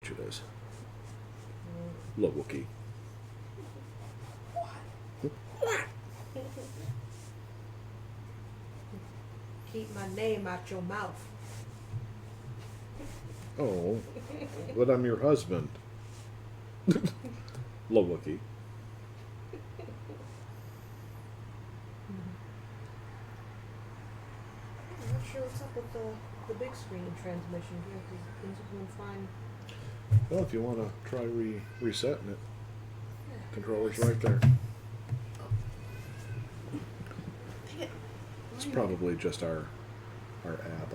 Twitch it is. Low Wookie. What? Keep my name out your mouth. Oh, but I'm your husband. Low Wookie. I'm not sure what's up with the big screen transmission here, because things are doing fine. Well, if you want to try resetting it, controller's right there. Dang it. It's probably just our app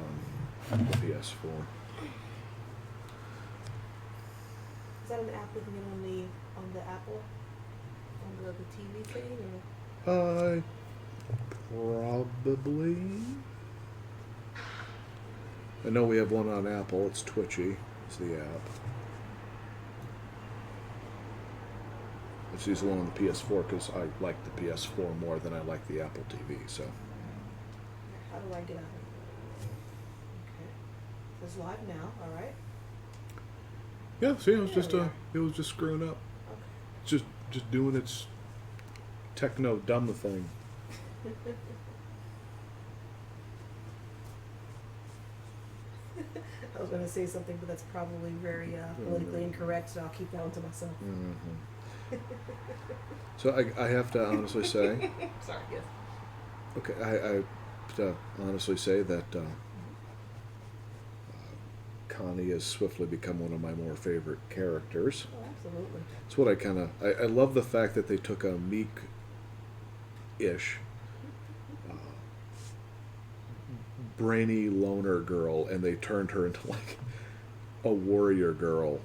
on the PS4. Is that an app we can get on the Apple? On the TV thing? Or? Probably. I know we have one on Apple. It's Twitchy. It's the app. Let's use the one on the PS4 because I like the PS4 more than I like the Apple TV. So. How do I get out of it? Okay. It's live now, alright? Yeah, see, it was There we are. just screwing up. Okay. Just doing its techno dumb thing. I was going to say something, but that's probably very politically incorrect, so I'll keep that one to myself. Mm-hmm. So I have to honestly say. Sorry, yes. Okay, I have to honestly say that Connie has swiftly become one of my more favorite characters. Oh, absolutely. It's what I love the fact that they took a meek-ish, brainy loner girl and they turned her into like a warrior girl.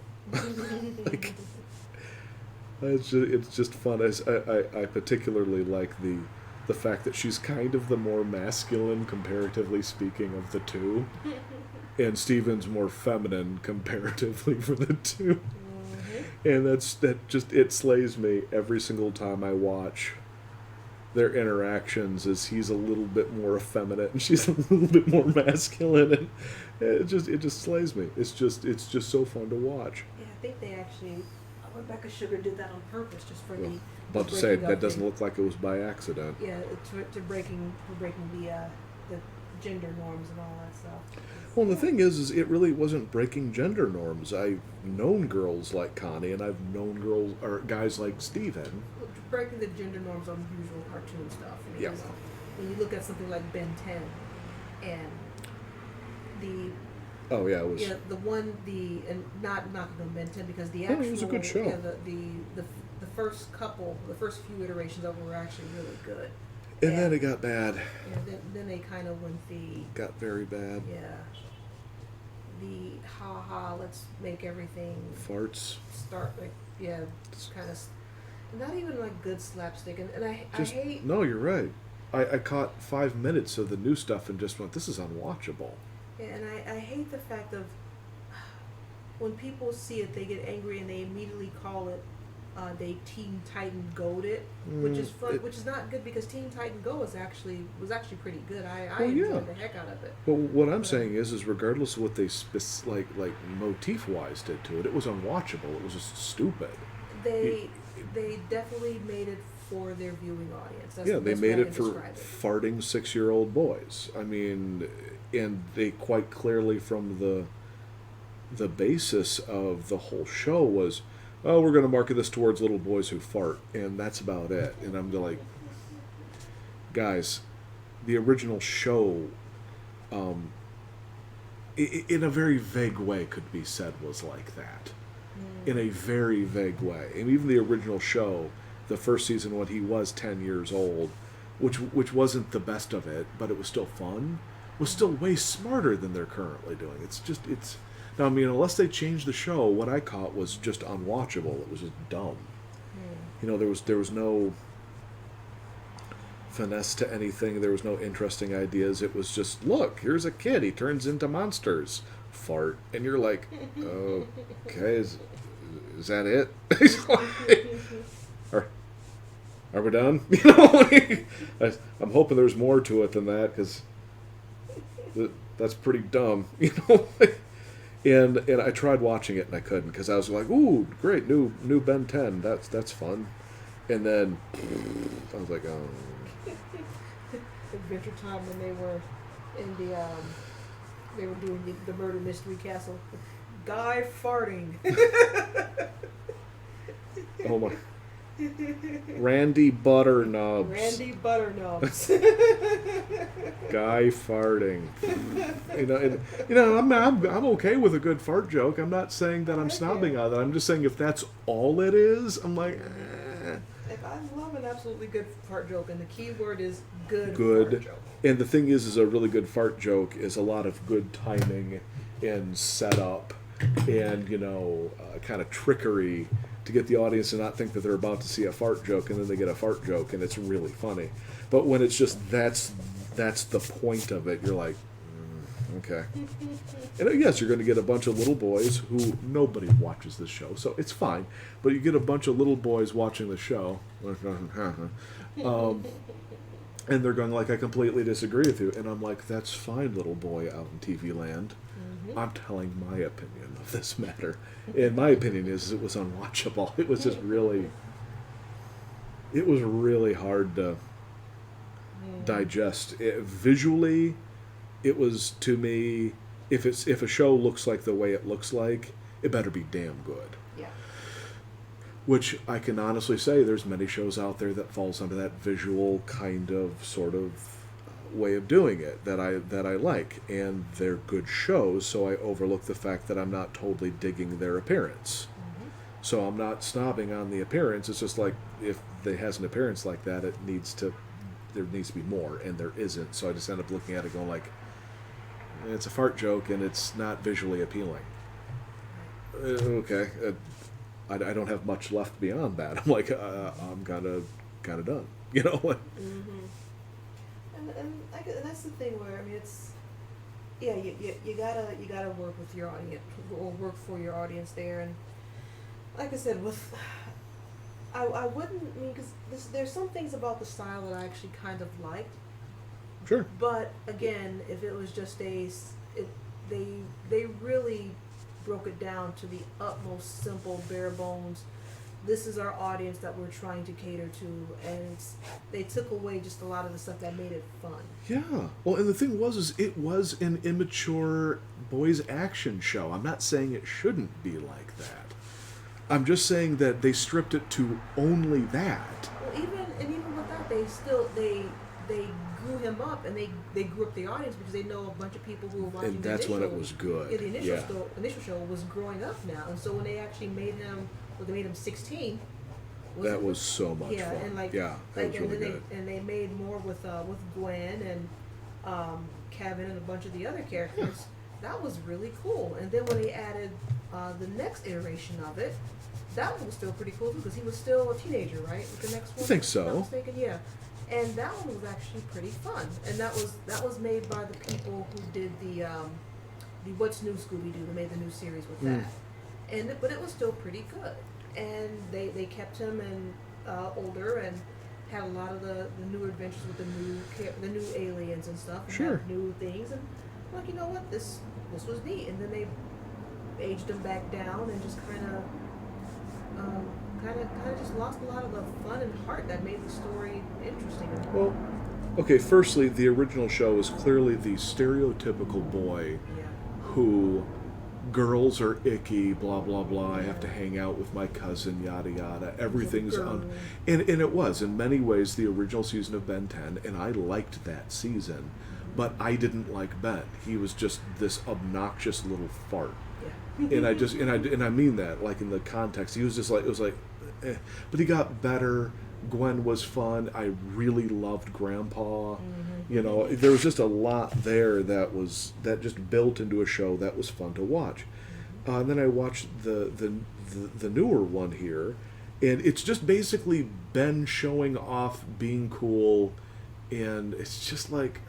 Like, it's just fun. I particularly like the fact that she's kind of the more masculine, comparatively speaking, of the two. And Steven's more feminine comparatively for the two. And it slays me every single time I watch their interactions, as he's a little bit more effeminate and she's a little bit more masculine, and it just slays me. It's just so fun to watch. Yeah, I think they actually, Rebecca Sugar did that on purpose, just for the. About to say that doesn't look like it was by accident. Yeah, to breaking the gender norms and all that stuff. Well, the thing is it really wasn't breaking gender norms. I've known girls like Connie, and I've known guys like Steven. Breaking the gender norms on usual cartoon stuff. I mean, Yeah. When you look at something like Ben 10, and the. Oh yeah, it was. Yeah, and not knocking on Ben 10 because the Oh, actual. it was a good show. Yeah, the first few iterations of it were actually really good. And then it got bad. Yeah, then they kind of went Got very bad. Yeah. Let's make everything Farts. start like, yeah, just kind of, not even like good slapstick. And I hate. No, you're right. I caught 5 minutes of the new stuff and just went, this is unwatchable. Yeah, and I hate the fact of when people see it, they get angry and they immediately call it. They Teen Titan Go'd it, which is fun, which is not good because Teen Titan Go was actually pretty good. I enjoyed the heck out of it. But what I'm saying is regardless of what they like motif wise did to it, it was unwatchable. It was just stupid. They definitely made it for their viewing audience. That's they made it for it. farting 6-year-old boys. I mean, and they quite clearly from the basis of the whole show was, oh, we're going to market this towards little boys who fart, and that's about it. And I'm like, guys, the original show, in a very vague way, could be said was like that. In a very vague way. And even the original show, the first season when he was 10 years old, which wasn't the best of it, but it was still fun, was still way smarter than they're currently doing. Now, I mean, unless they changed the show, what I caught was just unwatchable. It was just dumb. You know, there was no finesse to anything. There was no interesting ideas. It was just, look, here's a kid. He turns into monsters. Fart. And you're like, okay, is that it? Are we done? You know, I'm hoping there's more to it than that, because that's pretty dumb. You know. And I tried watching it and I couldn't because I was like, ooh, great, new Ben 10, that's fun. And then I was like, oh. Adventure Time when they were in they were doing the murder mystery castle. Guy farting. Oh my. Randy Butternubs. Randy Butternubs. Guy farting. I'm okay with a good fart joke. I'm not saying that I'm snobbing on it. I'm just saying if that's all it is, I'm like, If I love an absolutely good fart joke, and the key word is good. Fart joke. And the thing is a really good fart joke is a lot of good timing and setup and, kind of trickery to get the audience to not think that they're about to see a fart joke, and then they get a fart joke, and it's really funny. But when it's just that's the point of it, you're like, okay. And yes, you're going to get a bunch of little boys who nobody watches this show, so it's fine. But you get a bunch of little boys watching the show, and they're going like, I completely disagree with you. And I'm like, that's fine, little boy out in TV land. I'm telling my opinion of this matter. And my opinion is it was unwatchable. It was just really hard to digest. Visually, it was, to me, if a show looks like the way it looks like, it better be damn good. Yeah. Which I can honestly say there's many shows out there that falls under that visual kind of sort of way of doing it that I like, and they're good shows, so I overlook the fact that I'm not totally digging their appearance. So I'm not snobbing on the appearance. It's just like if it has an appearance like that, there needs to be more, and there isn't. So I just end up looking at it going like, it's a fart joke and it's not visually appealing. Okay, I don't have much left beyond that. I'm like, I'm kind of done, And that's the thing where, I mean, it's, yeah, you gotta work with your audience, or work for your audience there. And like I said, I wouldn't, because there's some things about the style that I actually kind of liked. Sure. But again, if it was just they really broke it down to the utmost simple, bare bones. This is our audience that we're trying to cater to, and they took away just a lot of the stuff that made it fun. Yeah. Well, and the thing was, it was an immature boys action show. I'm not saying it shouldn't be like that. I'm just saying that they stripped it to only that. Well, even with that, they grew him up, and they grew up the audience because they know a bunch of people who were watching. And that's when it was good. Yeah, the initial show was growing up now, and so when they actually made him. Well, they made him 16. That was so much fun. And that was really good. And they made more with Gwen and Kevin and a bunch of the other characters. That was really cool. And then when they added the next iteration of it, that one was still pretty cool too, because he was still a teenager, right? With the next one, I think so. If I'm not mistaken, yeah. And that one was actually pretty fun. And that was made by the people who did the What's New Scooby-Doo. They made the new series with that. But it was still pretty good, and they kept him older and had a lot of the new adventures with the new aliens and stuff, and sure, new things, and like, you know what, this was neat. And then they aged him back down and just kind of just lost a lot of the fun and heart that made the story interesting. Well, okay, firstly, the original show is clearly the stereotypical boy who. Girls are icky, blah blah blah. I have to hang out with my cousin, yada yada. Everything's and it was in many ways the original season of Ben 10, and I liked that season, but I didn't like Ben. He was just this obnoxious little fart, and I mean that like in the context. He was just like, it was like, but he got better. Gwen was fun. I really loved Grandpa. There was just a lot there that just built into a show that was fun to watch. And then I watched the newer one here, and it's just basically Ben showing off being cool, and it's just like,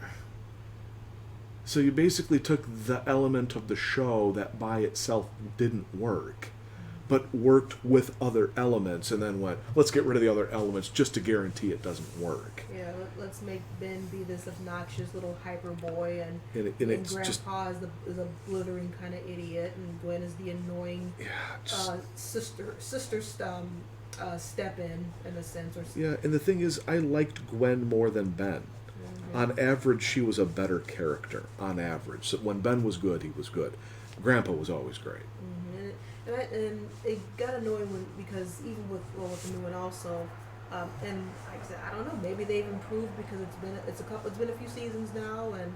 so you basically took the element of the show that by itself didn't work, but worked with other elements and then went, let's get rid of the other elements just to guarantee it doesn't work. Yeah, let's make Ben be this obnoxious little hyper boy, and it's Grandpa is a blithering kind of idiot, and Gwen is the annoying sister step in a sense. Or yeah, and the thing is, I liked Gwen more than Ben. Mm-hmm. On average, she was a better character. On average, so when Ben was good, he was good. Grandpa was always great. Mm-hmm. And it got annoying because even with the new one also, and like I said, I don't know, maybe they've improved because it's been a few seasons now, and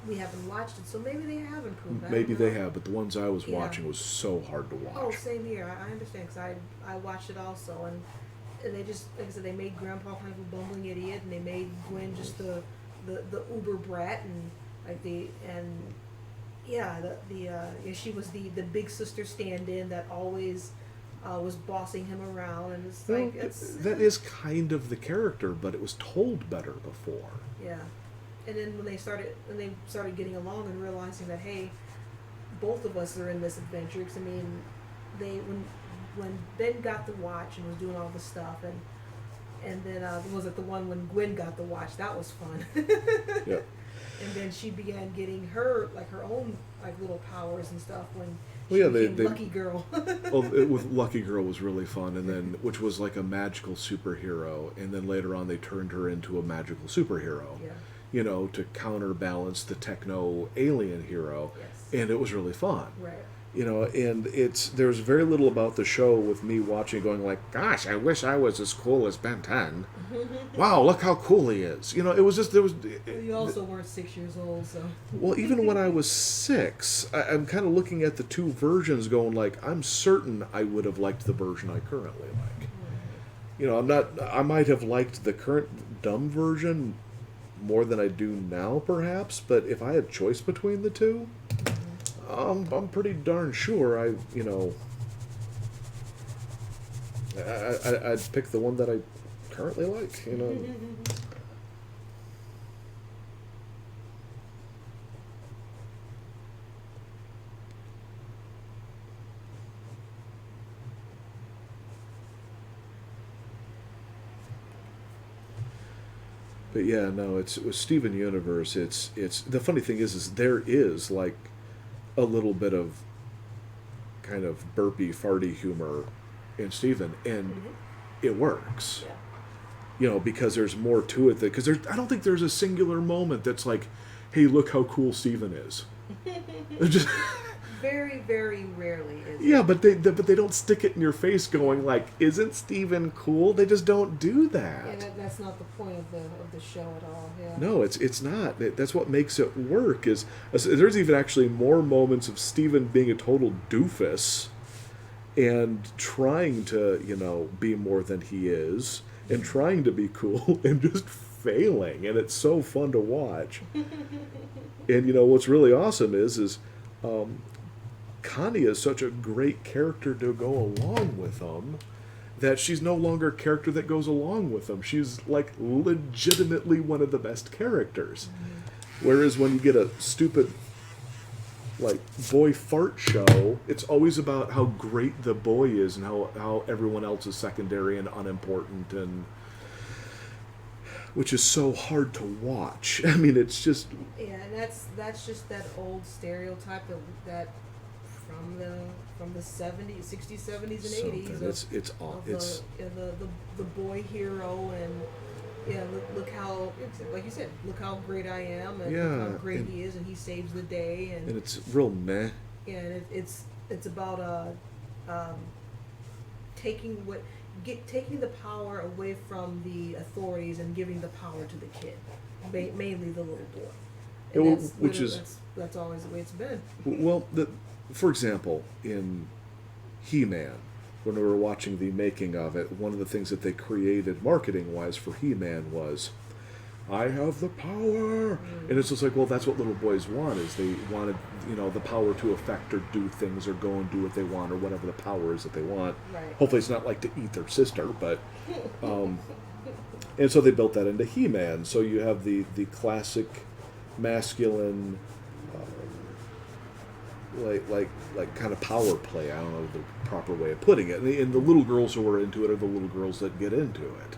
we haven't watched it, so maybe they have improved. Maybe they have, but the ones I was watching was so hard to watch. Oh, same here. I understand because I watched it also, and they just, like I said, they made Grandpa kind of a bumbling idiot, and they made Gwen just the uber brat, and she was the big sister stand-in that always was bossing him around, and it's like that is kind of the character, but it was told better before. Yeah. And then when they started getting along and realizing that, hey, both of us are in this adventure. Because I mean, when Ben got the watch and was doing all the stuff, and then was it the one when Gwen got the watch? That was fun. Yeah. And then she began getting her own little powers and stuff when she became Lucky Girl. With Lucky Girl was really fun, and then which was like a magical superhero, and then later on they turned her into a magical superhero. Yeah. You know, to counterbalance the techno alien hero. Yes. And it was really fun. Right. You know, and there's very little about the show with me watching going like, gosh, I wish I was as cool as Ben 10. Wow, look how cool he is. You know, it was just, there was... You also weren't 6 years old, so... Well, even when I was 6, I'm kind of looking at the two versions going like, I'm certain I would have liked the version I currently like. You know, I might have liked the current dumb version more than I do now, perhaps, but if I had choice between the two, I'm pretty darn sure I'd pick the one that I currently like, you know. But yeah, no, it's with Steven Universe. It's the funny thing is there is like a little bit of kind of burpy, farty humor in Steven, and it works. Yeah. You know, because there's more to it. Because I don't think there's a singular moment that's like, hey, look how cool Steven is. Just very, very rarely is yeah, but they don't stick it in your face going like, isn't Steven cool? They just don't do that. Yeah, that's not the point of the show at all. Yeah. No, it's not. That's what makes it work. Is there's even actually more moments of Steven being a total doofus and trying to be more than he is and trying to be cool and just failing, and it's so fun to watch. And what's really awesome is Connie is such a great character to go along with him that she's no longer a character that goes along with him. She's like legitimately one of the best characters. Whereas when you get a stupid like boy fart show, it's always about how great the boy is and how everyone else is secondary and unimportant, and which is so hard to watch. I mean, it's just and that's just that old stereotype that from the 70s, 60s, 70s, and 80s. It's the boy hero, and look how, like you said, look how great I am, and look how great he is, and he saves the day, and it's real meh. Yeah, and it's about taking the power away from the authorities and giving the power to the kid, mainly the little boy. And that's always the way it's been. Well, for example, in He-Man, when we were watching the making of it, one of the things that they created marketing-wise for He-Man was, I have the power! And it's just like, well, that's what little boys want, is they wanted, the power to affect or do things or go and do what they want or whatever the power is that they want. Right. Hopefully it's not like to eat their sister, but... and so they built that into He-Man. So you have the classic masculine... like kind of power play. I don't know the proper way of putting it. And the little girls who are into it are the little girls that get into it.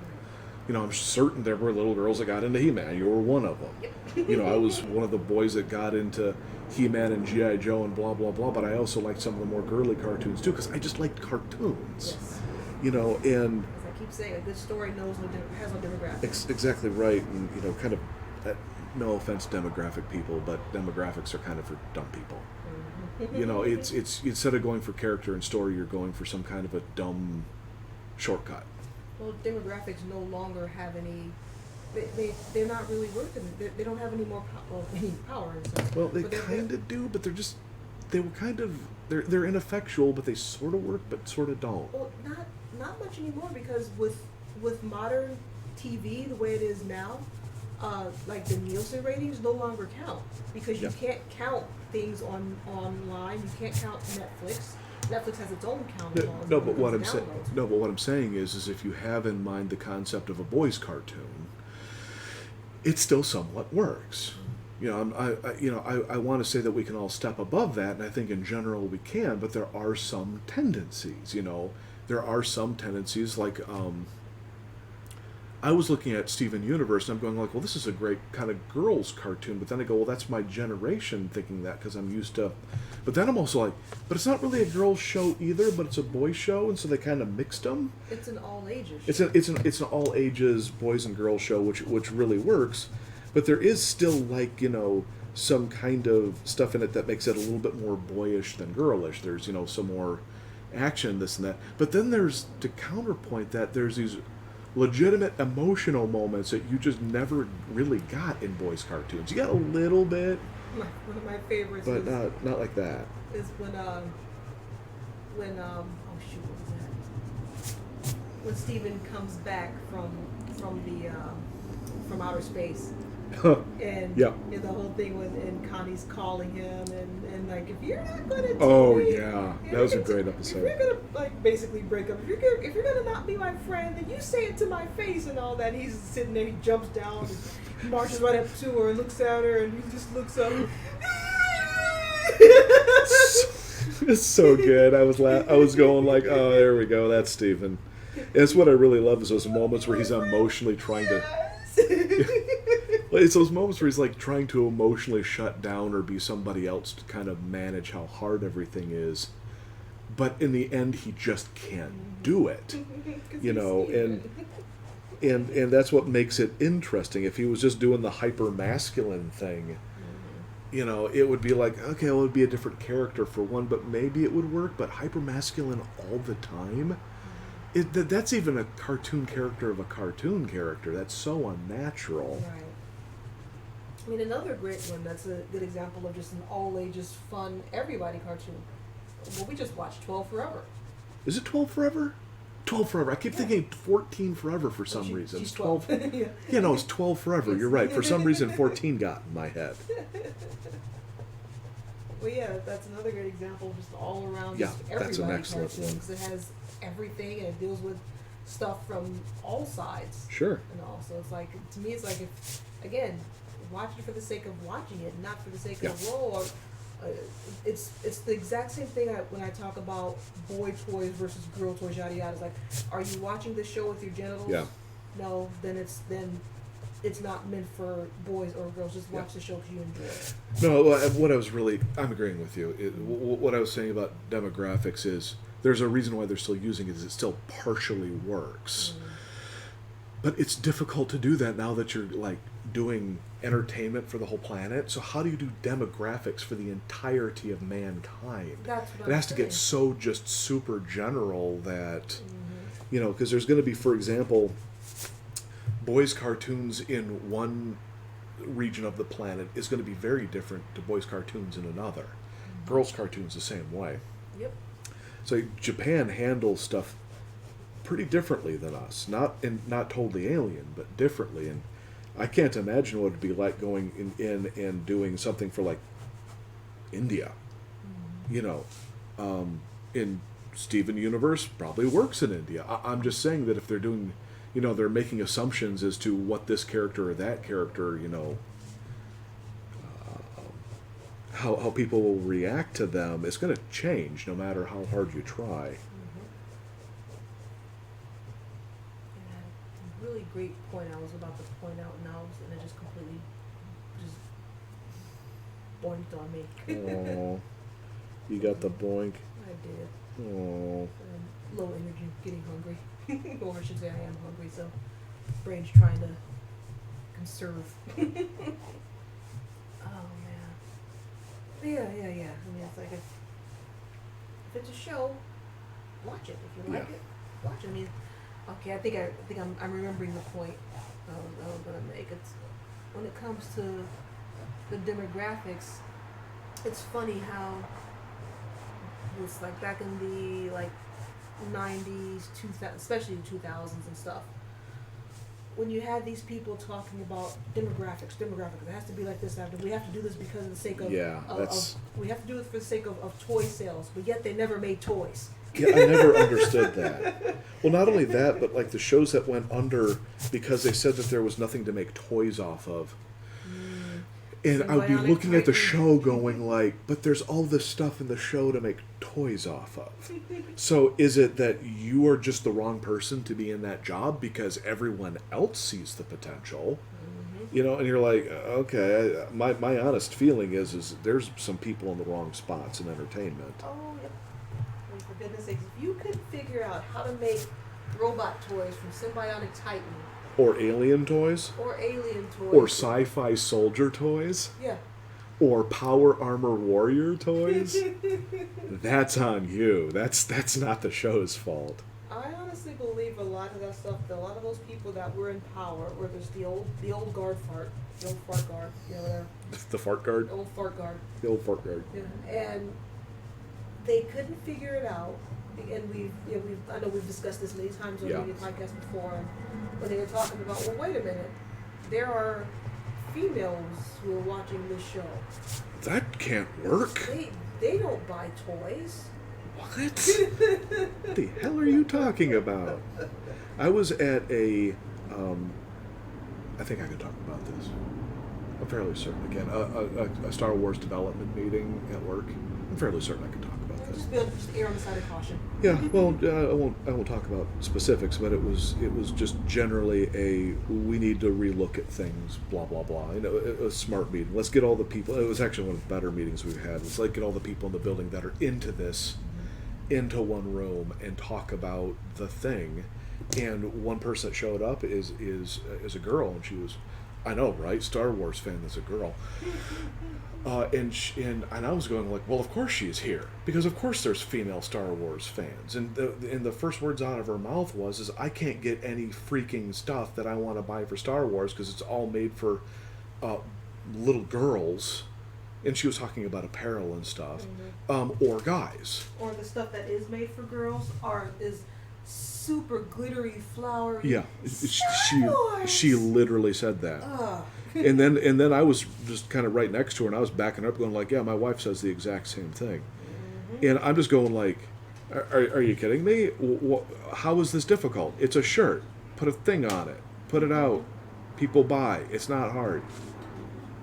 You know, I'm certain there were little girls that got into He-Man. You were one of them. Yep. You know, I was one of the boys that got into He-Man and G.I. Joe and blah, blah, blah, but I also liked some of the more girly cartoons, too, because I just liked cartoons. Yes. You know, and... As I keep saying, a good story has no demographics. Exactly right, and, you know, kind of, no offense demographic people, but demographics are kind of for dumb people. Mm-hmm. You know, it's instead of going for character and story, you're going for some kind of a dumb shortcut. Well, demographics no longer have any. They're not really working. They don't have any more any power. Well, they kind of do, but they were kind of they're ineffectual, but they sort of work, but sort of don't. Well, not much anymore, because with modern TV the way it is now, like the Nielsen ratings no longer count, because you can't count things online. You can't count Netflix. Netflix has its own count. No, but what I'm saying is if you have in mind the concept of a boys' cartoon, it still somewhat works. You know, I want to say that we can all step above that, and I think in general we can, but there are some tendencies. You know, there are some tendencies like. I was looking at Steven Universe, and I'm going like, well, this is a great kind of girls' cartoon. But then I go, well, that's my generation thinking that, because I'm used to... But then I'm also like, but it's not really a girls' show either, but it's a boys' show, and so they kind of mixed them. It's an all-ages show. It's an all-ages boys and girls show, which really works. But there is still, like, you know, some kind of stuff in it that makes it a little bit more boyish than girlish. There's, you know, some more action, this and that. But then there's, to counterpoint that, there's these... legitimate emotional moments that you just never really got in boys' cartoons. You got a little bit. One of my favorites, but not like that. Is when oh shoot, what was that? When Steven comes back from outer space. And yeah. The whole thing when Connie's calling him and like, if you're not gonna that was a great episode. If you're gonna like basically break up, if you're gonna not be my friend, then you say it to my face and all that. He's sitting there, he jumps down and marches right up to her and looks at her, and he just looks up. It's so good. I was going like, oh, there we go, that's Steven. It's what I really love is those moments where he's emotionally trying to. It's those moments where he's like trying to emotionally shut down or be somebody else to kind of manage how hard everything is, but in the end he just can't do it, you know, and that's what makes it interesting. If he was just doing the hyper masculine thing, you know, it would be like, okay, well, it would be a different character for one, but maybe it would work. But hyper masculine all the time, that's even a cartoon character of a cartoon character. That's so unnatural. Right. I mean, another great one that's a good example of just an all-ages, fun, everybody cartoon. Well, we just watched 12 Forever. Is it 12 Forever? 12 Forever. I keep thinking 14 Forever for some reason. It's 12. Yeah, no, it's 12 Forever. You're right. For some reason, 14 got in my head. Well, yeah, that's another great example of just all around. Yeah, just everybody that's an excellent cartoons. one. It has everything, and it deals with stuff from all sides. Sure. And all, so it's like, to me, it's like, if, again, watch it for the sake of watching it, not for the sake of role. It's the exact same thing when I talk about boy toys versus girl toys, yada yada. It's like, are you watching the show with your genitals? Yeah. No, then it's not meant for boys or girls. Just watch the show because you enjoy it. No, I'm agreeing with you. What I was saying about demographics is there's a reason why they're still using it. Is it still partially works, but it's difficult to do that now that you're like doing entertainment for the whole planet. So how do you do demographics for the entirety of mankind? That's what it has to get so just super general that you know, because there's going to be, for example, boys cartoons in one region of the planet is going to be very different to boys cartoons in another. Girls cartoons the same way. Yep. So Japan handles stuff pretty differently than us. Not totally alien, but differently. And I can't imagine what it'd be like going in and doing something for like India. You know, in Steven Universe probably works in India. I'm just saying that if they're doing, you know, they're making assumptions as to what this character or that character, you know, how people will react to them is going to change no matter how hard you try. Mm-hmm. And a really great point I was about to point out now, and it just completely just boinked on me. Oh, you got the boink. I did. Oh. Low energy, getting hungry. Or I should say I am hungry, so brain's trying to conserve. Oh man. Yeah. I mean, it's like if it's a show, watch it. If you like it, watch it. I mean, okay, I think I'm remembering the point I was gonna make. It's when it comes to the demographics. It's funny how it's like back in the 90s, 2000, especially the 2000s and stuff. When you had these people talking about demographics, it has to be like this. We have to do this because of the sake of, we have to do it for the sake of toy sales, but yet they never made toys. Yeah, I never understood that. Well, not only that, but like the shows that went under because they said that there was nothing to make toys off of. And I would be looking at the show going like, but there's all this stuff in the show to make toys off of. So is it that you are just the wrong person to be in that job because everyone else sees the potential? Mm-hmm. You know, and you're like, okay, my honest feeling is there's some people in the wrong spots in entertainment. Oh, yep. I mean, for goodness sakes, if you could figure out how to make robot toys from Symbiotic Titan, or alien toys. Or sci-fi soldier toys. Yeah. Or power armor warrior toys. That's on you. That's not the show's fault. I honestly believe a lot of that stuff, a lot of those people that were in power, where there's the old guard fart, the old fart guard, you know, whatever. The fart guard? The old fart guard. The old fart guard. Yeah. And they couldn't figure it out. And I know we've discussed this many times on the podcast before, when they were talking about, well, wait a minute, there are females who are watching this show. That can't work. They don't buy toys. What? What the hell are you talking about? I was at I think I can talk about this. I'm fairly certain. Again, a Star Wars development meeting at work. I'm fairly certain I can talk about this. Just err on the side of caution. Yeah, well, I won't talk about specifics, but it was just generally we need to relook at things, blah blah blah. You know, a smart meeting. Let's get all the people. It was actually one of the better meetings we've had. Let's get all the people in the building that are into this into one room and talk about the thing. And one person that showed up is a girl, and she was, I know, right? Star Wars fan is a girl. And I was going like, well, of course she's here, because of course there's female Star Wars fans. And the first words out of her mouth was, I can't get any freaking stuff that I want to buy for Star Wars because it's all made for little girls. And she was talking about apparel and stuff, or guys. Or the stuff that is made for girls is super glittery, flowery. Yeah, she literally said that. And then I was just kind of right next to her, and I was backing up, going like, yeah, my wife says the exact same thing. Mm-hmm. And I'm just going like, are you kidding me? How is this difficult? It's a shirt. Put a thing on it. Put it out. People buy. It's not hard.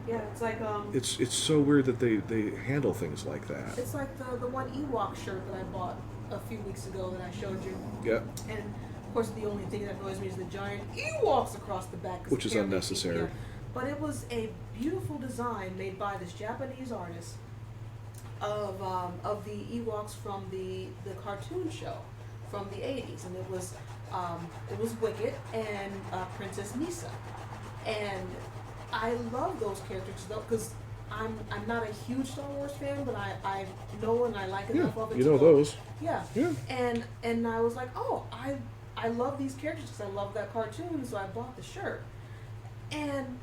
Yeah, it's like It's so weird that they handle things like that. It's like the one Ewok shirt that I bought a few weeks ago that I showed you. Yeah. And of course, the only thing that annoys me is the giant Ewoks across the back, which is unnecessary. Yeah. But it was a beautiful design made by this Japanese artist of the Ewoks from the cartoon show from the 80s, and it was Wicket and Princess Misa, and I love those characters though, because I'm not a huge Star Wars fan, but I know and I like enough of it. You know those. Yeah. And I was like, oh, I love these characters because I love that cartoon, so I bought the shirt, and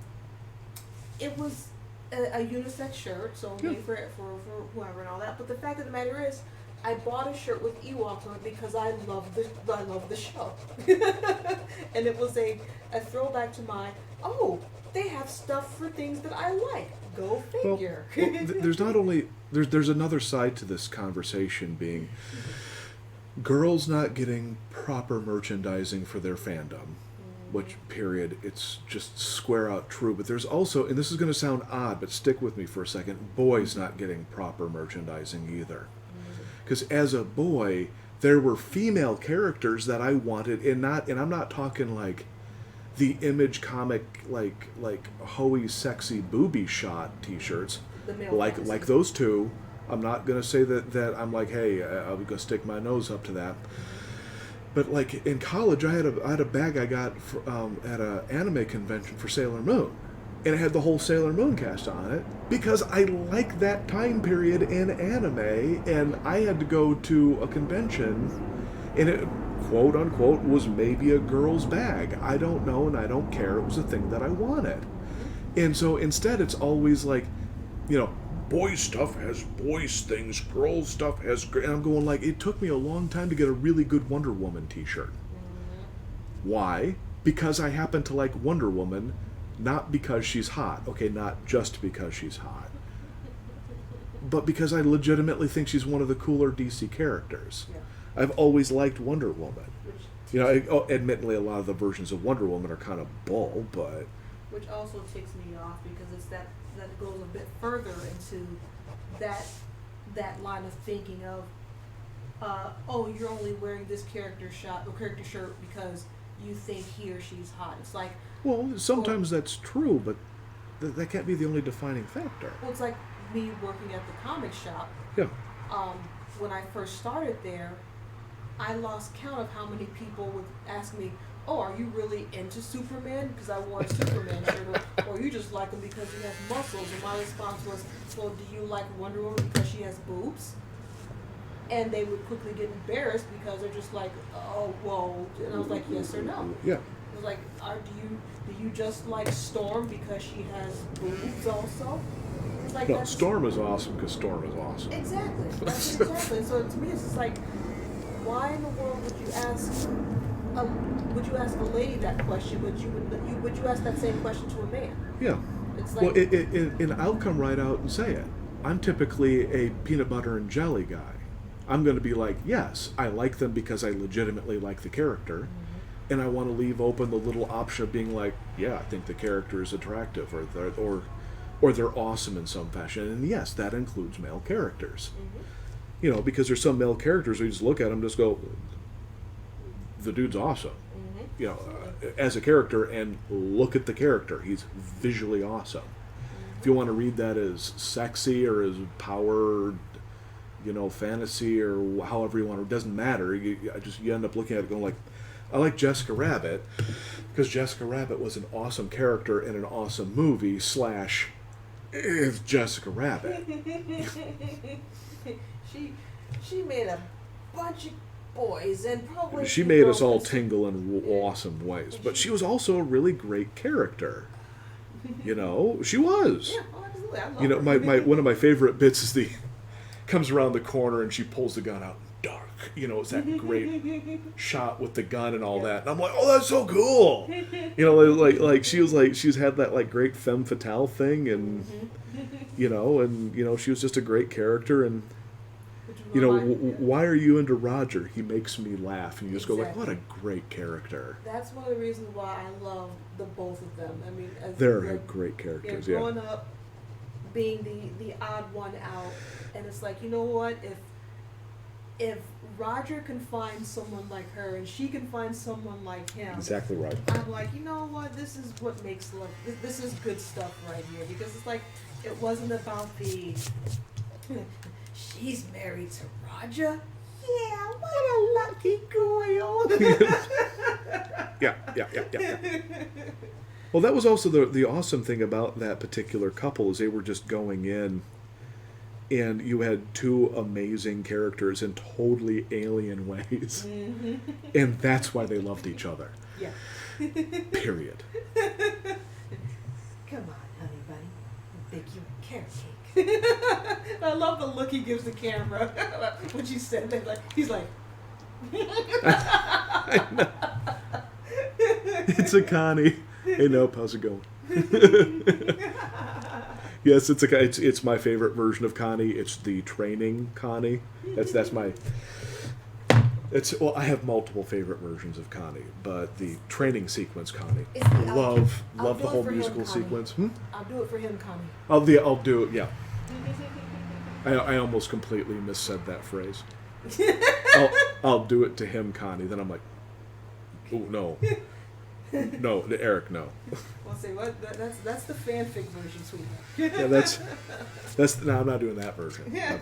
it was a unisex shirt, so made for whoever and all that. But the fact of the matter is, I bought a shirt with Ewoks on it because I love the show, and it was a throwback to my they have stuff for things that I like. Go figure. Well, there's not only there's another side to this conversation being girls not getting proper merchandising for their fandom. which period, it's just square out true. But there's also, and this is going to sound odd, but stick with me for a second, boys not getting proper merchandising either. Because as a boy, there were female characters that I wanted, and I'm not talking like the Image comic, like Hoey sexy booby shot T-shirts, like those two. I'm not gonna say that I'm like, hey, I'm gonna stick my nose up to that. But like in college, I had a bag I got at an anime convention for Sailor Moon, and it had the whole Sailor Moon cast on it because I like that time period in anime, and I had to go to a convention, and it, quote unquote, was maybe a girl's bag. I don't know, and I don't care. It was a thing that I wanted. And so instead it's always like, boy stuff has boys things, girl stuff has... And I'm going like, it took me a long time to get a really good Wonder Woman t-shirt. Why? Because I happen to like Wonder Woman, not because she's hot. Okay, not just because she's hot. But because I legitimately think she's one of the cooler DC characters. Yeah. I've always liked Wonder Woman. Admittedly, a lot of the versions of Wonder Woman are kind of bull, but... Which also ticks me off because it's that goes a bit further into that line of thinking of, you're only wearing this character shirt because you think he or she's hot. It's like... Well, sometimes that's true, but that can't be the only defining factor. Well, it's like me working at the comic shop. Yeah. When I first started there, I lost count of how many people would ask me, oh, are you really into Superman? Because I wore a Superman shirt. Or you just like him because he has muscles. And my response was, well, do you like Wonder Woman because she has boobs? And they would quickly get embarrassed because they're just like, oh, whoa. And I was like, yes or no. Yeah. I was like, do you just like Storm because she has boobs also? It's like, no, Storm is awesome because Storm is awesome. Exactly. That's exactly. So to me, it's just like, why in the world would you ask a lady that question? Would you ask that same question to a man? Yeah. It's like, well, and I'll come right out and say it. I'm typically a peanut butter and jelly guy. I'm going to be like, yes, I like them because I legitimately like the character, and I want to leave open the little option of being like, yeah, I think the character is attractive, or they're awesome in some fashion. And yes, that includes male characters. Because there's some male characters where you just look at them and just go, the dude's awesome. As a character, and look at the character. He's visually awesome. If you want to read that as sexy or as powered, fantasy or however you want to, it doesn't matter. You end up looking at it going like, I like Jessica Rabbit because Jessica Rabbit was an awesome character in an awesome movie / it's Jessica Rabbit. She made a bunch of boys and probably... She made us all tingle in awesome ways. But she was also a really great character. She was. Yeah, absolutely. I love her. One of my favorite bits is comes around the corner and she pulls the gun out dark. It's that great shot with the gun and all that. And I'm like, oh, that's so cool. Like she's had that like great femme fatale thing, and she was just a great character. And why are you into Roger? He makes me laugh. And you just go like, what a great character. That's one of the reasons why I love the both of them. I mean, they're great characters. Growing up, being the odd one out, and it's like, you know what? If Roger can find someone like her and she can find someone like him, exactly right. I'm like, you know what? This is what makes love. This is good stuff right here, because it's like, it wasn't about the she's married to Roger. Yeah, what a lucky girl. Yeah. Well, that was also the awesome thing about that particular couple, is they were just going in, and you had two amazing characters in totally alien ways. And that's why they loved each other. Yeah. Period. Come on, honey bunny. I'll bake you a carrot cake. I love the look he gives the camera when she said that. Like, he's like... I know. It's a Connie. Hey, nope, how's it going? Yes, it's my favorite version of Connie. It's the training Connie. That's my Well, I have multiple favorite versions of Connie, but the training sequence Connie, It's the- love I'll the do it whole for him, musical Connie. sequence. I'll do it for him, Connie. I'll do it. Yeah, I almost completely missaid that phrase. I'll do it to him, Connie. Then I'm like, oh no, no, Eric, no. Well, say what? That's the fanfic version, sweetheart. Yeah, that's. No, I'm not doing that version. Yeah.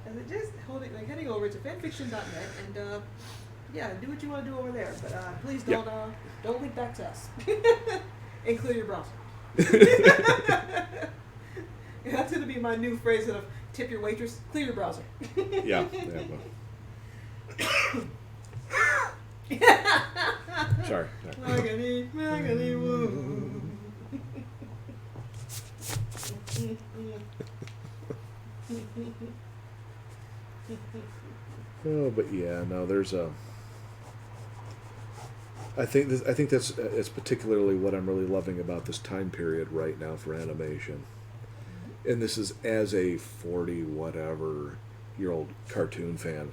And then just heading over to fanfiction.net and yeah, do what you want to do over there. But please don't link back to us. And clear your browser. That's gonna be my new phrase of tip your waitress, clear your browser. Yeah. Sorry. Magani woo. Oh, but yeah, no. There's a. I think that's it's particularly what I'm really loving about this time period right now for animation. And this is as a 40-whatever-year-old cartoon fan.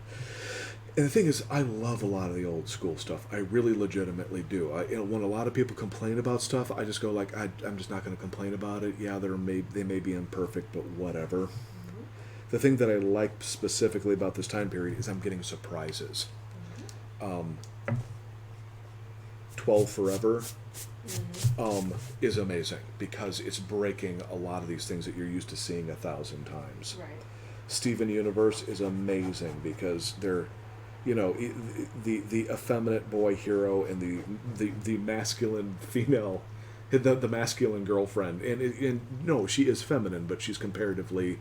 And the thing is, I love a lot of the old school stuff. I really legitimately do. When a lot of people complain about stuff, I just go like, I'm just not going to complain about it. Yeah, they may be imperfect, but whatever. Mm-hmm. The thing that I like specifically about this time period is I'm getting surprises. 12 Forever is amazing because it's breaking a lot of these things that you're used to seeing 1,000 times. Right. Steven Universe is amazing because they're, the effeminate boy hero and the masculine female, the masculine girlfriend, and no, she is feminine, but she's comparatively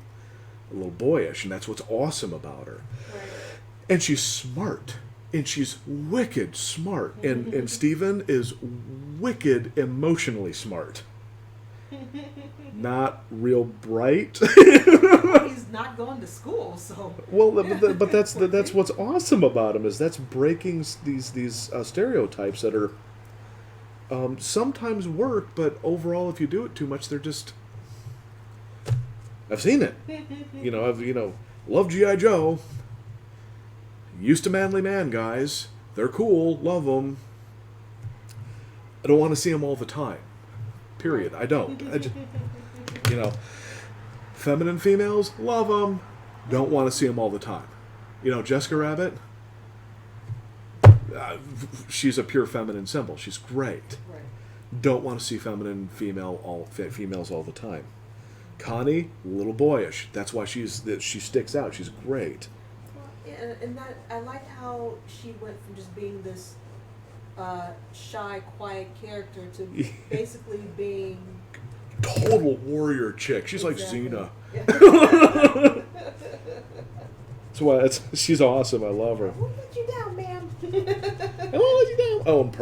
a little boyish, and that's what's awesome about her. Right. And she's smart. And she's wicked smart. And Steven is wicked emotionally smart. Not real bright. He's not going to school, so. Well, but that's what's awesome about him is that's breaking these stereotypes that are sometimes work, but overall, if you do it too much, they're just. I've seen it. Love G.I. Joe. Used to Manly Man guys. They're cool. Love them. I don't want to see them all the time. Period. I don't. Feminine females, love them. Don't want to see them all the time. Jessica Rabbit, she's a pure feminine symbol. She's great. Right. Don't want to see females all the time. Connie, a little boyish. That's why she sticks out. She's great. And that I like how she went from just being this shy, quiet character to basically being total warrior chick. She's exactly. like Xena. Yeah. That's why she's awesome. I love her. I won't let you down, ma'am. I won't let you down. Oh, and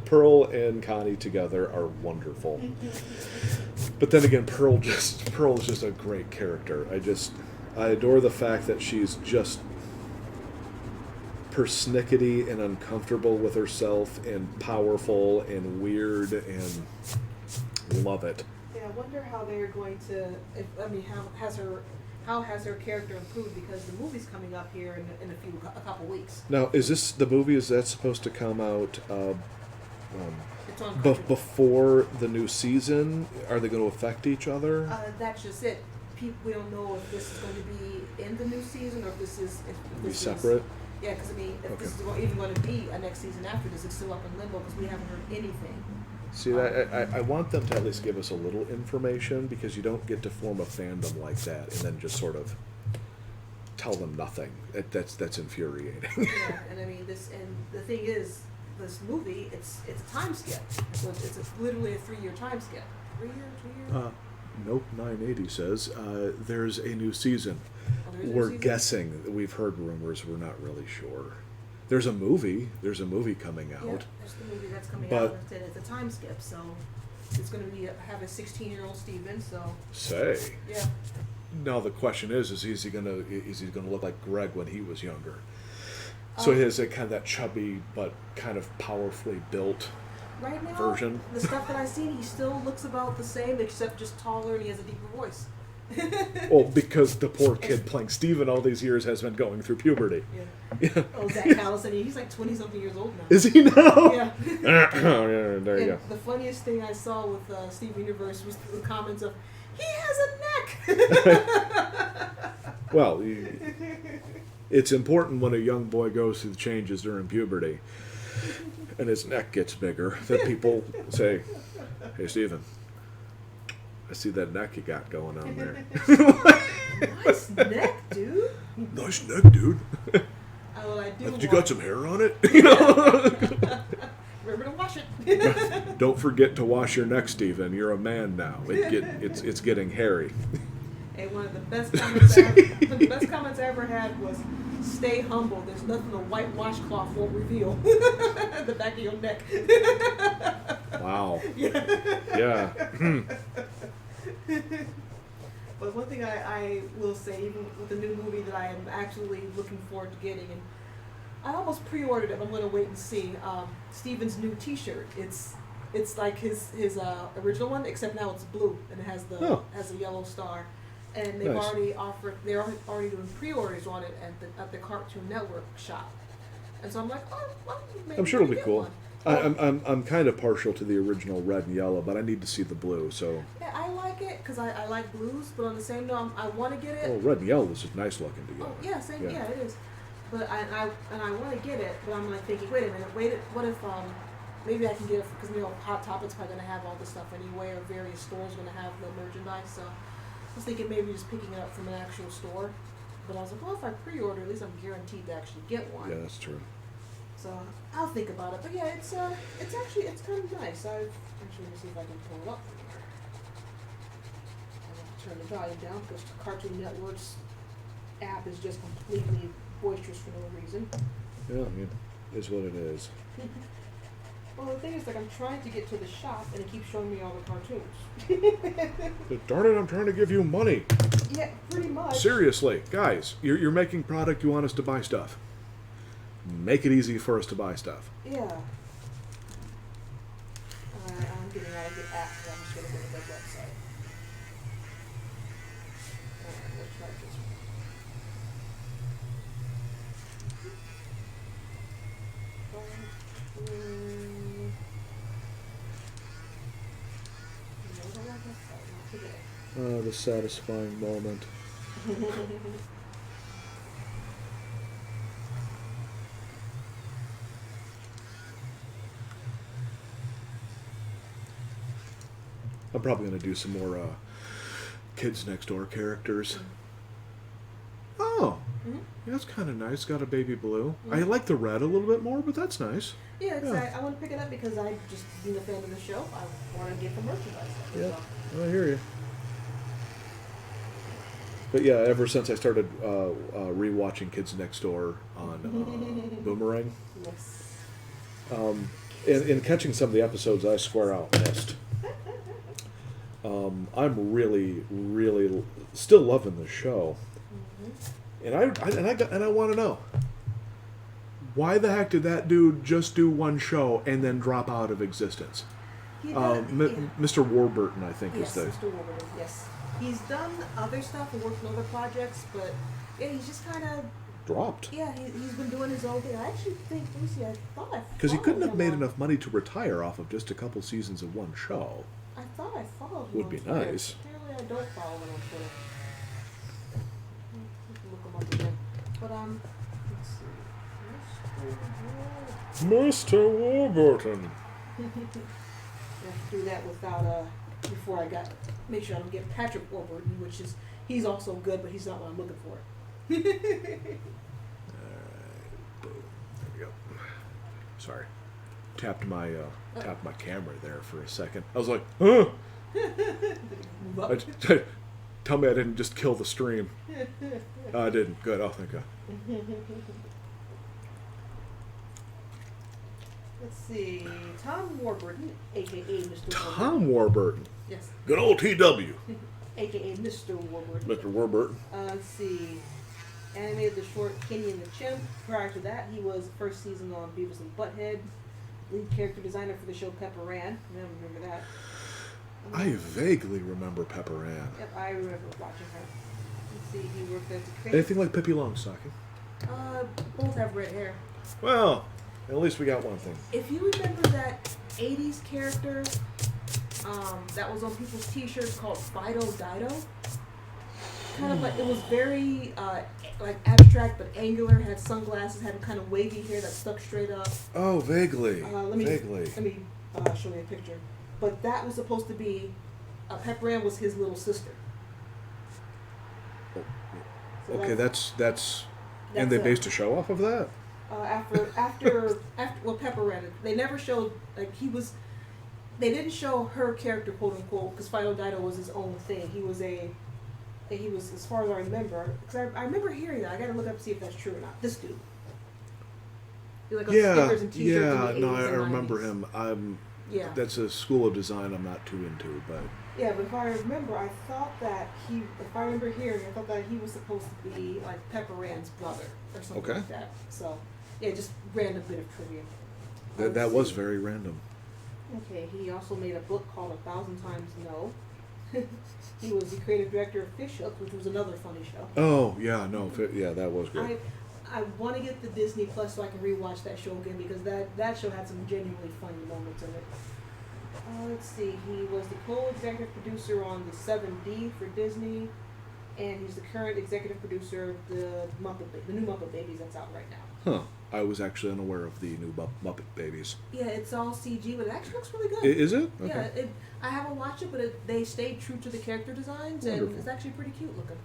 Pearl and Connie together are wonderful. But then again, Pearl is just a great character. I adore the fact that she's just persnickety and uncomfortable with herself and powerful and weird and love it. Yeah, I wonder how they're going to. How has her character improved? Because the movie's coming up here in a couple weeks. Now, is this the movie? Is that supposed to come out It's on before the new season? Are they going to affect each other? That's just it. We don't know if this is going to be in the new season or if this is separate. Yeah, because if this is even going to be a next season after this, it's still up in limbo because we haven't heard anything. See, I want them to at least give us a little information because you don't get to form a fandom like that and then just sort of tell them nothing. That's infuriating. Yeah, and the thing is, this movie it's a time skip. So it's literally a 3-year time skip. 3 years, 2 years. Nope, 980 says there's a new season. We're guessing. We've heard rumors. We're not really sure. There's a movie coming out. Yeah, there's the movie that's coming out. It's a time skip, so it's going to have a 16-year-old Steven. So. Say. Yeah. Now the question is he gonna look like Greg when he was younger? So he has that chubby but kind of powerfully built. Right now, version. The stuff that I've seen, he still looks about the same, except just taller, and he has a deeper voice. Well, because the poor kid playing Steven all these years has been going through puberty. Yeah. Oh, Zach Callison, he's like 20-something years old now. Is he now? Yeah. Yeah, there you go. The funniest thing I saw with Steven Universe was the comments of, he has a neck! Well, it's important when a young boy goes through the changes during puberty and his neck gets bigger that people say, hey, Steven, I see that neck you got going on there. Nice neck, dude. Nice neck, dude. Well, I do. You got some hair on it? Remember to wash it. Don't forget to wash your neck, Steven. You're a man now. It's getting hairy. Hey, one of the best comments I ever had was, "Stay humble. There's nothing a white washcloth won't reveal." The back of your neck. Wow. Yeah. But one thing I will say, even with the new movie that I am actually looking forward to getting, and I almost pre-ordered it, but I'm going to wait and see, Steven's new T-shirt. It's like his original one, except now it's blue, and it has has a yellow star. And they've already they're already doing pre-orders on it at the Cartoon Network shop. And so I'm like, oh, well, maybe I'm sure it'll be cool. One. I'm kind of partial to the original red and yellow, but I need to see the blue. So yeah, I like it because I like blues, but on the same note, I want to get it. Oh, red and yellow is just nice looking together. Oh yeah, same. Yeah, it is. But I want to get it, but I'm like thinking, wait a minute, what if maybe I can get it because Hot Topic's probably gonna have all this stuff anyway, or various stores gonna have the merchandise. So I was thinking maybe just picking it up from an actual store. But I was like, well, if I pre-order, at least I'm guaranteed to actually get one. Yeah, that's true. So I'll think about it. But yeah, it's kind of nice. Let me see if I can pull it up from here. I'll turn the volume down because Cartoon Network's app is just completely boisterous for no reason. Yeah, I mean, it is what it is. Well, the thing is, like, I'm trying to get to the shop and it keeps showing me all the cartoons. Darn it, I'm trying to give you money. Yeah, pretty much. Seriously, guys, you're making product, you want us to buy stuff. Make it easy for us to buy stuff. Yeah. I'm getting out of the app, so I'm just going to go to the website. Alright, we'll try this one. The satisfying moment. I'm probably going to do some more Kids Next Door characters. Oh, that's kind of nice. Got a baby blue. I like the red a little bit more, but that's nice. Yeah, I want to pick it up because I just being a fan of the show. I want to get the merchandise. Yeah, I hear you. But yeah, ever since I started rewatching Kids Next Door on Boomerang, Yes. In catching some of the episodes, I swear out missed. I'm really, really still loving the show, and I want to know why the heck did that dude just do one show and then drop out of existence? Mr. Warburton, I think, is the. Yes, Mr. Warburton. Yes. He's done other stuff and worked on other projects, but yeah, he's just kind of dropped. Yeah, he's been doing his own thing. I actually think, Lucy, I thought I because he couldn't have made him enough money to retire off of just a couple seasons of one show. I thought I followed him. Would be Twitter. nice. Apparently, I don't follow him on Twitter. Look him up again. But let's see, Mr. Warburton. I have to do that without before I make sure I don't get Patrick Warburton, which is he's also good, but he's not what I'm looking for. Boom. There we go. Sorry. Tapped my camera there for a second. I was like, huh? Move up. Tell me I didn't just kill the stream. I didn't. Good. Oh, thank God. Let's see. Tom Warburton, a.k.a. Mr. Warburton. Tom Warburton. Yes. Good old TW. A.k.a. Mr. Warburton. Mr. Warburton. Let's see. Animated the short Kenny and the Chimp. Prior to that, he was first season on Beavis and Butthead. Lead character designer for the show Pepper Ann. I remember that. I vaguely remember Pepper Ann. Yep, I remember watching her. Let's see, he worked as a critic. Anything like Pippi Longstocking? Both have red hair. Well, at least we got one thing. If you remember that 80s character that was on people's t-shirts called Fido Dido, kind of like, it was very like abstract but angular, had sunglasses, had kind of wavy hair that stuck straight up. Oh, vaguely. Vaguely. Let me show you a picture. But that was supposed to be, Pepper Ann was his little sister. Oh, So okay, that's and they based a show off of that? After Pepper Ann, they never showed, like, they didn't show her character, quote unquote, because Fido Dido was his own thing. He was, as far as I remember, because I remember hearing that. I gotta look up to see if that's true or not. This dude. Like stickers and t-shirts in the 80s I and remember 90s. him. Yeah. That's a school of design I'm not too into, but... Yeah, but if I remember, I thought that if I remember hearing, I thought that he was supposed to be like Pepper Ann's brother or something like that. So, yeah, just random bit of trivia. That was very random. Okay, he also made a book called 1,000 Times No. He was the creative director of Fish Hook, which was another funny show. Oh, yeah, no, yeah, that was great. I want to get the Disney Plus so I can rewatch that show again because that show had some genuinely funny moments in it. Let's see, he was the co-executive producer on the 7D for Disney, and he's the current executive producer of the new Muppet Babies that's out right now. Huh. I was actually unaware of the new Muppet Babies. Yeah, it's all CG, but it actually looks really good. Is it? Okay. Yeah, I haven't watched it, but they stayed true to the character designs, Wonderful. and it's actually pretty cute looking.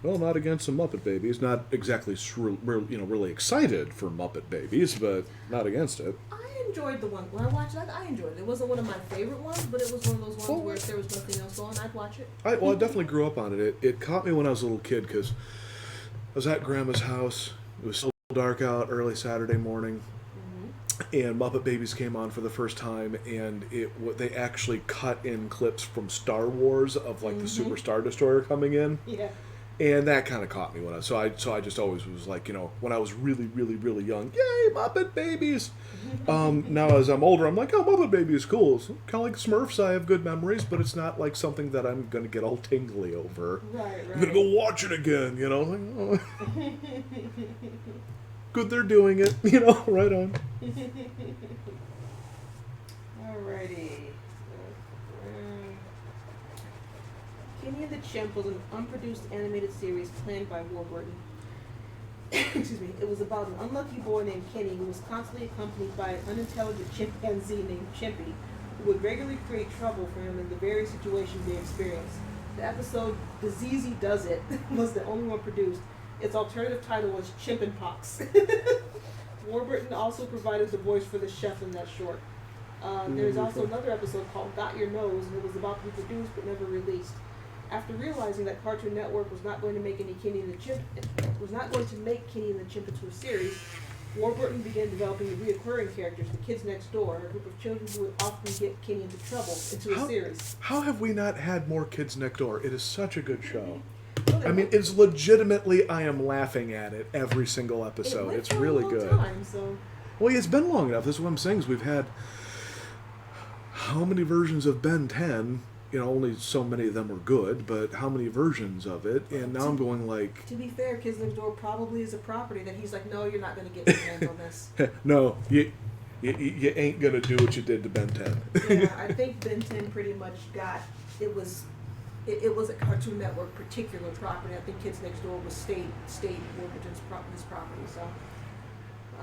Well, not against some Muppet Babies. Not exactly really excited for Muppet Babies, but not against it. I enjoyed the one when I watched that. I enjoyed it. It wasn't one of my favorite ones, but it was one of those ones where if there was nothing else going, I'd watch it. I definitely grew up on it. It caught me when I was a little kid because I was at Grandma's house. It was still dark out, early Saturday morning, and Muppet Babies came on for the first time, and they actually cut in clips from Star Wars of like the Super Star Destroyer coming in. Yeah. And that kind of caught me so I just always was like, when I was really, really, really young, yay, Muppet Babies. Now as I'm older, I'm like, oh, Muppet Babies is cool. It's kind of like Smurfs. I have good memories, but it's not like something that I'm going to get all tingly over. Right. I'm going to go watch it again, Like, oh. Good they're doing it, right on. Alrighty. Kenny and the Chimp was an unproduced animated series planned by Warburton. Excuse me. It was about an unlucky boy named Kenny who was constantly accompanied by an unintelligent chimpanzee named Chimpy, who would regularly create trouble for him in the various situations they experienced. The episode "The ZZ Does It" was the only one produced. Its alternative title was Chimp'n'Pox. Warburton also provided the voice for the chef in that short. There's also another episode called "Got Your Nose," and it was about to be produced but never released. After realizing that Cartoon Network was not going to make Kenny and the Chimp into a series, Warburton began developing the reoccurring characters, the Kids Next Door, a group of children who would often get Kenny into trouble, into a series. How have we not had more Kids Next Door? It is such a good show. Well, I mean, it's legitimately, I am laughing at it every single episode. It's really good. Well, it's been long enough. This is what I'm saying, is we've had how many versions of Ben 10? Only so many of them were good, but how many versions of it? And now I'm going like... To be fair, Kids Next Door probably is a property that he's like, no, you're not going to get your hands on this. No, you ain't going to do what you did to Ben 10. Yeah, I think Ben 10 pretty much it was a Cartoon Network particular property. I think Kids Next Door was state Warburton's property, so...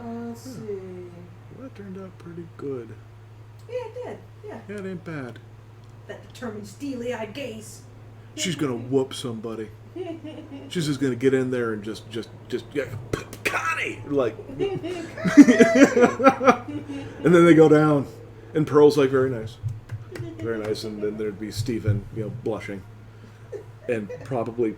let's see... Well, that turned out pretty good. Yeah, it did, yeah. Yeah, it ain't bad. That determined steely-eyed gaze. She's gonna whoop somebody. She's just gonna get in there and just yeah, Conny, like, and then they go down, and Pearl's like, very nice, and then there'd be Stephen, blushing, and probably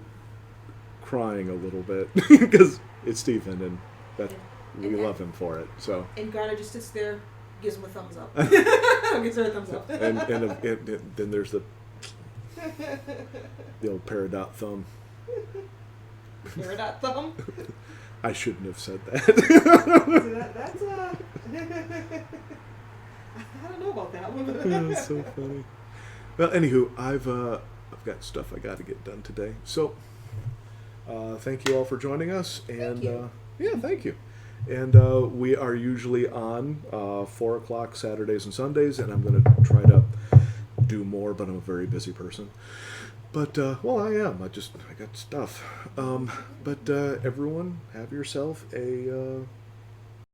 crying a little bit because it's Stephen, and we love him for it. So. And Garner just sits there. Gives him a thumbs up. Gives her a thumbs up. and then there's the old peridot thumb. Peridot thumb? I shouldn't have said that. I don't know about that one. That's so funny. Well, anywho, I've got stuff I got to get done today. So, thank you all for joining us, and Thank you. yeah, thank you. And we are usually on 4 o'clock Saturdays and Sundays, and I'm going to try to do more, but I'm a very busy person. But well, I am. I got stuff. But everyone, have yourself a